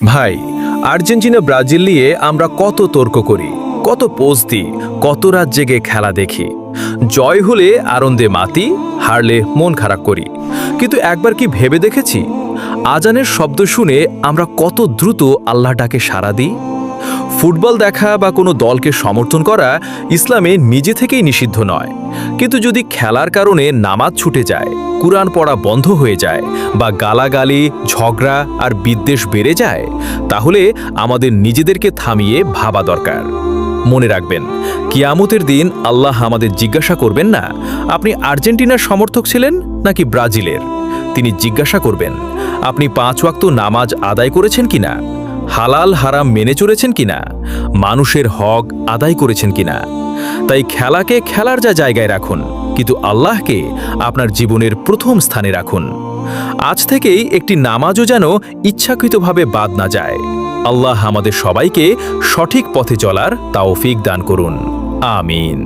ভাই, Argentina Brazil নিয়ে আমরা কত তর্ক করি, কত পোস্ট দিই, কত রাত জেগে খেলা দেখি। জয় হলে আনন্দে মাতি, হারলে মন খারাপ করি। কিন্তু একবার কি ভেবে দেখেছি, আজানের শব্দ শুনে আমরা কত দ্রুত আল্লাহ ডাকে সাড়া দিই? ফুটবল দেখা বা কোনো দলকে সমর্থন করা ইসলামে নিজে থেকেই নিষিদ্ধ নয়, কিন্তু যদি খেলার কারণে নামাজ ছুটে যায়, কুরআন পড়া বন্ধ হয়ে যায় বা গালাগালি, ঝগড়া আর বিদ্বেষ বেড়ে যায়, তাহলে আমাদের নিজেদেরকে থামিয়ে ভাবা দরকার। মনে রাখবেন, কিয়ামতের দিন আল্লাহ আমাদের জিজ্ঞাসা করবেন না আপনি আর্জেন্টিনার সমর্থক ছিলেন নাকি ব্রাজিলের। তিনি জিজ্ঞাসা করবেন আপনি 5 ওয়াক্ত নামাজ আদায় করেছেন কিনা, হালাল হারাম মেনে চলেছেন কিনা, মানুষের হক আদায় করেছেন কিনা। তাই খেলাকে খেলার জায়গায় রাখুন, কিন্তু আল্লাহকে আপনার জীবনের প্রথম স্থানে রাখুন। আজ থেকেই একটি নামাজও যেন ইচ্ছাকৃতভাবে বাদ না যায়। আল্লাহ আমাদের সবাইকে সঠিক পথে চলার তৌফিক দান করুন। আমিন।